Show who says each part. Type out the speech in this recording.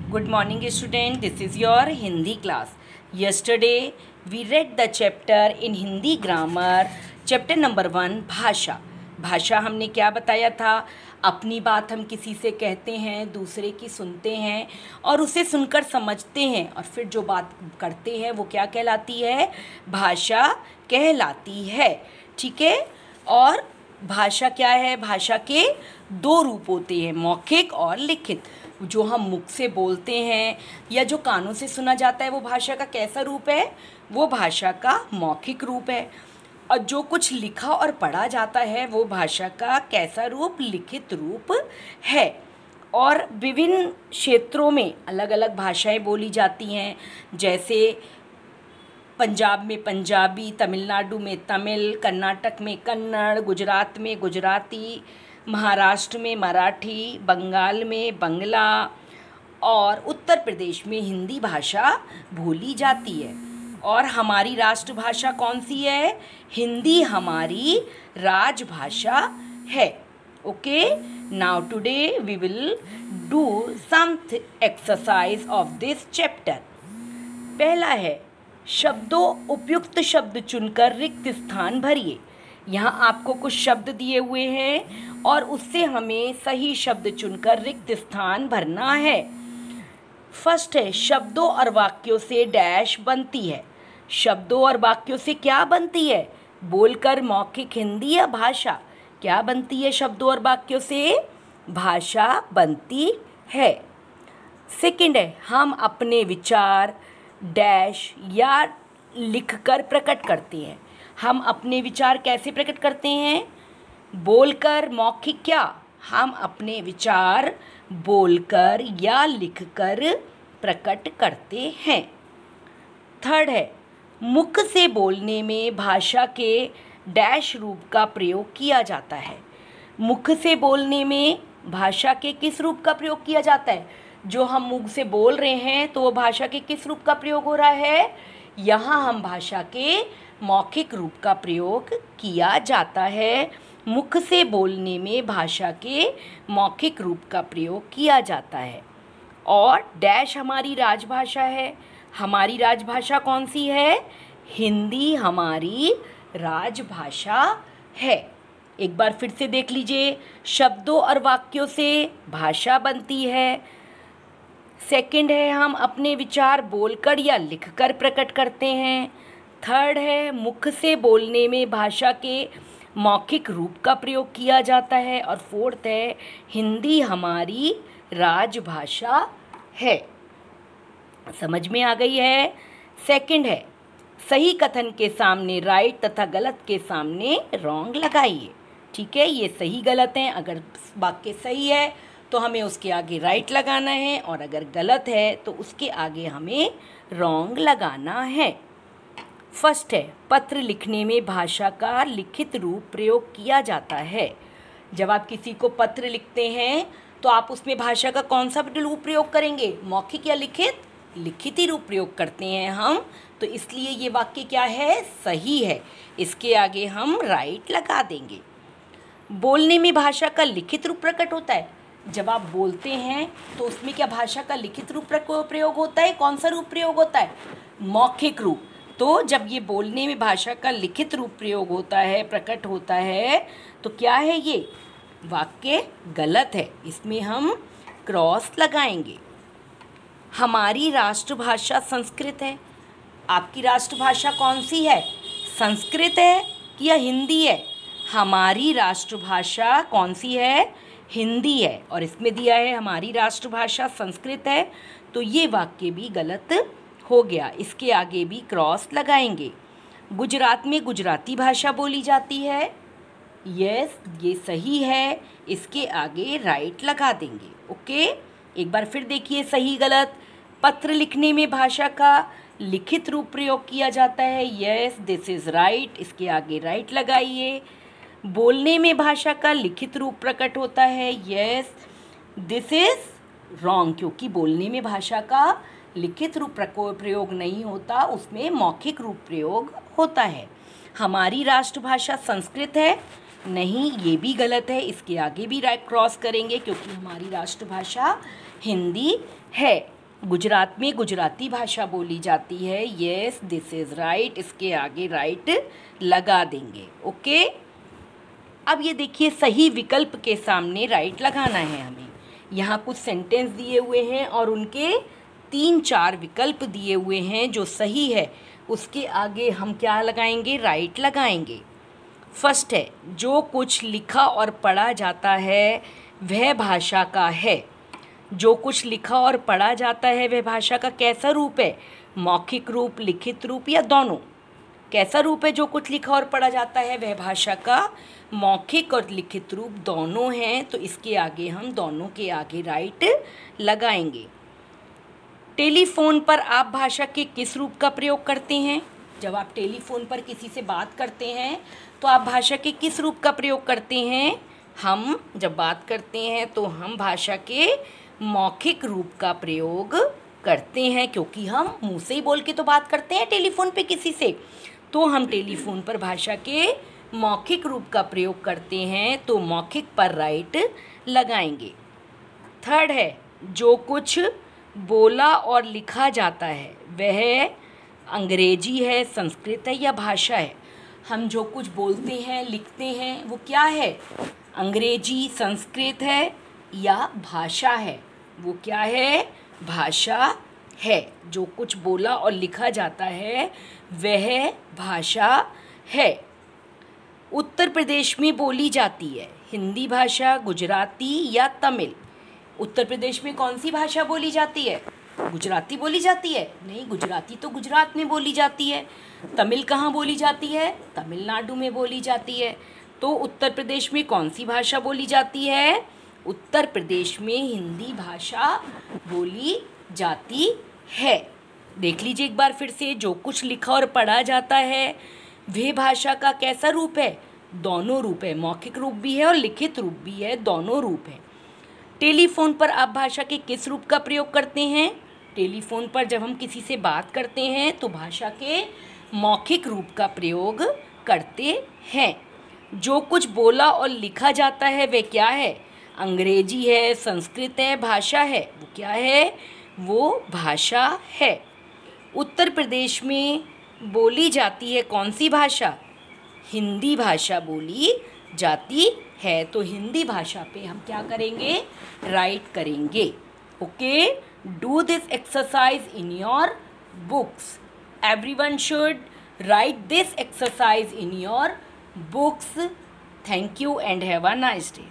Speaker 1: Good morning student, this is your Hindi class. Yesterday we read the chapter in Hindi grammar, chapter number 1 भाषा. भाषा हमने क्या बताया था? अपनी बात हम किसी से कहते हैं, दूसरे की सुनते हैं और उसे सुनकर समझते हैं और फिर जो बात करते हैं वो क्या कहलाती है? भाषा कहलाती है. ठीक है. और भाषा क्या है? भाषा के दो रूप होते हैं, मौखिक और लिखित. जो हम मुख से बोलते हैं या जो कानों से सुना जाता है वो भाषा का कैसा रूप है? वो भाषा का मौखिक रूप है. और जो कुछ लिखा और पढ़ा जाता है वो भाषा का कैसा रूप? लिखित रूप है. और विभिन्न क्षेत्रों में अलग अलग भाषाएं बोली जाती हैं. जैसे पंजाब में पंजाबी, तमिलनाडु में तमिल, कर्नाटक में कन्नड़, गुजरात में गुजराती, महाराष्ट्र में मराठी, बंगाल में बंगला और उत्तर प्रदेश में हिंदी भाषा बोली जाती है. और हमारी राष्ट्रभाषा कौन सी है? हिंदी हमारी राजभाषा है. Okay. Now today we will do some exercise of this chapter. पहला है शब्दों उपयुक्त शब्द चुनकर रिक्त स्थान भरिए. यहाँ आपको कुछ शब्द दिए हुए हैं और उससे हमें सही शब्द चुनकर रिक्त स्थान भरना है. फर्स्ट है शब्दों और वाक्यों से डैश बनती है. शब्दों और वाक्यों से क्या बनती है? बोलकर मौखिक हिंदी या भाषा? क्या बनती है शब्दों और वाक्यों से? भाषा बनती है. सेकंड है हम अपने विचार डैश या लिखकर प्रकट करते हैं. हम अपने विचार कैसे प्रकट करते हैं? बोलकर. मौखिक क्या? हम अपने विचार बोलकर या लिखकर प्रकट करते हैं. थर्ड है मुख से बोलने में भाषा के डैश रूप का प्रयोग किया जाता है. मुख से बोलने में भाषा के किस रूप का प्रयोग किया जाता है? जो हम मुख से बोल रहे हैं तो वो भाषा के किस रूप का प्रयोग हो रहा है? यहाँ हम भाषा के मौखिक रूप का प्रयोग किया जाता है. मुख से बोलने में भाषा के मौखिक रूप का प्रयोग किया जाता है. और डैश हमारी राजभाषा है. हमारी राजभाषा कौन सी है? हिंदी हमारी राजभाषा है. एक बार फिर से देख लीजिए. शब्दों और वाक्यों से भाषा बनती है. सेकंड है हम अपने विचार बोलकर या लिखकर प्रकट करते हैं. थर्ड है मुख से बोलने में भाषा के मौखिक रूप का प्रयोग किया जाता है. और फोर्थ है हिंदी हमारी राजभाषा है. समझ में आ गई है? सेकंड है सही कथन के सामने राइट तथा गलत के सामने रॉन्ग लगाइए. ठीक है. ये सही गलत हैं. अगर वाक्य सही है तो हमें उसके आगे राइट लगाना है और अगर गलत है तो उसके आगे हमें रॉन्ग लगाना है. फर्स्ट है पत्र लिखने में भाषा का लिखित रूप प्रयोग किया जाता है. जब आप किसी को पत्र लिखते हैं तो आप उसमें भाषा का कौन सा रूप प्रयोग करेंगे? मौखिक या लिखित? लिखित ही रूप प्रयोग करते हैं हम. तो इसलिए ये वाक्य क्या है? सही है. इसके आगे हम राइट लगा देंगे. बोलने में भाषा का लिखित रूप प्रकट होता है. जब आप बोलते हैं तो उसमें क्या भाषा का लिखित रूप प्रयोग होता है? कौन सा रूप प्रयोग होता है? मौखिक रूप. तो जब ये बोलने में भाषा का लिखित रूप प्रयोग होता है, प्रकट होता है, तो क्या है? ये वाक्य गलत है. इसमें हम क्रॉस लगाएंगे. हमारी राष्ट्रभाषा संस्कृत है. आपकी राष्ट्रभाषा कौन सी है? संस्कृत है या हिंदी है? हमारी राष्ट्रभाषा कौन सी है? हिंदी है. और इसमें दिया है हमारी राष्ट्रभाषा संस्कृत है. तो ये वाक्य भी गलत हो गया. इसके आगे भी क्रॉस लगाएंगे. गुजरात में गुजराती भाषा बोली जाती है. यस, ये सही है. इसके आगे राइट लगा देंगे. ओके. एक बार फिर देखिए सही गलत. पत्र लिखने में भाषा का लिखित रूप प्रयोग किया जाता है. Yes, this is right. इसके आगे राइट लगाइए. बोलने में भाषा का लिखित रूप प्रकट होता है. Yes, this is wrong. क्योंकि बोलने में भाषा का लिखित रूप प्रयोग नहीं होता, उसमें मौखिक रूप प्रयोग होता है. हमारी राष्ट्रभाषा संस्कृत है. नहीं, ये भी गलत है. इसके आगे भी राइट क्रॉस करेंगे क्योंकि हमारी राष्ट्रभाषा हिंदी है. गुजरात में गुजराती भाषा बोली जाती है। Yes, this is right. इसके आगे राइट लगा देंगे। ओके, अब ये देखिए सही विकल्प के सामने राइट लगाना है हमें। यहाँ कुछ सेंटेंस दिए हुए हैं और उनके 3-4 विकल्प दिए हुए हैं। जो सही है उसके आगे हम क्या लगाएंगे? राइट लगाएंगे। फर्स्ट है, जो कुछ लिखा और पढ़ा जाता है वह भाषा का है। जो कुछ लिखा और पढ़ा जाता है वह भाषा का कैसा रूप है? मौखिक रूप, लिखित रूप या दोनों? कैसा रूप है जो कुछ लिखा और पढ़ा जाता है? वह भाषा का मौखिक और लिखित रूप दोनों हैं। तो इसके आगे हम दोनों के आगे राइट लगाएंगे। टेलीफोन पर आप भाषा के किस रूप का प्रयोग करते हैं? जब आप टेलीफोन पर किसी से बात करते हैं तो आप भाषा के किस रूप का प्रयोग करते हैं? हम जब बात करते हैं तो हम भाषा के मौखिक रूप का प्रयोग करते हैं, क्योंकि हम मुंह से ही बोल के तो बात करते हैं टेलीफोन पे किसी से। तो हम टेलीफोन पर भाषा के मौखिक रूप का प्रयोग करते हैं, तो मौखिक पर राइट लगाएंगे। थर्ड है, जो कुछ बोला और लिखा जाता है वह अंग्रेजी है, संस्कृत है या भाषा है? हम जो कुछ बोलते हैं, लिखते हैं, वो क्या है? अंग्रेजी, संस्कृत है या भाषा है? वो क्या है? भाषा है। जो कुछ बोला और लिखा जाता है वह भाषा है। उत्तर प्रदेश में बोली जाती है हिंदी भाषा, गुजराती या तमिल? उत्तर प्रदेश में कौन सी भाषा बोली जाती है? गुजराती बोली जाती है? नहीं, गुजराती तो गुजरात में बोली जाती है। तमिल कहाँ बोली जाती है? तमिलनाडु में बोली जाती है। तो उत्तर प्रदेश में कौन सी भाषा बोली जाती है? उत्तर प्रदेश में हिंदी भाषा बोली जाती है। देख लीजिए एक बार फिर से, जो कुछ लिखा और पढ़ा जाता है वह भाषा का कैसा रूप है? दोनों रूप है, मौखिक रूप भी है और लिखित रूप भी है, दोनों रूप है। टेलीफोन पर आप भाषा के किस रूप का प्रयोग करते हैं? टेलीफोन पर जब हम किसी से बात करते हैं तो भाषा के मौखिक रूप का प्रयोग करते हैं। जो कुछ बोला और लिखा जाता है वह क्या है? अंग्रेजी है, संस्कृत है, भाषा है? वो क्या है? वो भाषा है। उत्तर प्रदेश में बोली जाती है कौन सी भाषा? हिंदी भाषा बोली जाती है। तो हिंदी भाषा पे हम क्या करेंगे? राइट करेंगे। Okay, do this exercise in your books. Everyone should write this exercise in your books. Thank you and have a nice day.